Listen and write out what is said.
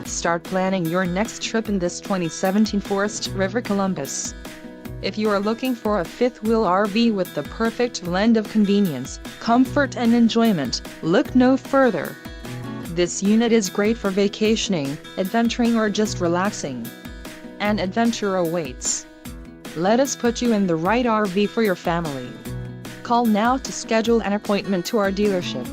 Start planning your next trip in this 2017 Forest River Columbus. If you are looking for a fifth-wheel RV with the perfect blend of convenience, comfort and enjoyment, look no further. This unit is great for vacationing, adventuring or just relaxing. An adventure awaits. Let us put you in the right RV for your family. Call now to schedule an appointment to our dealership.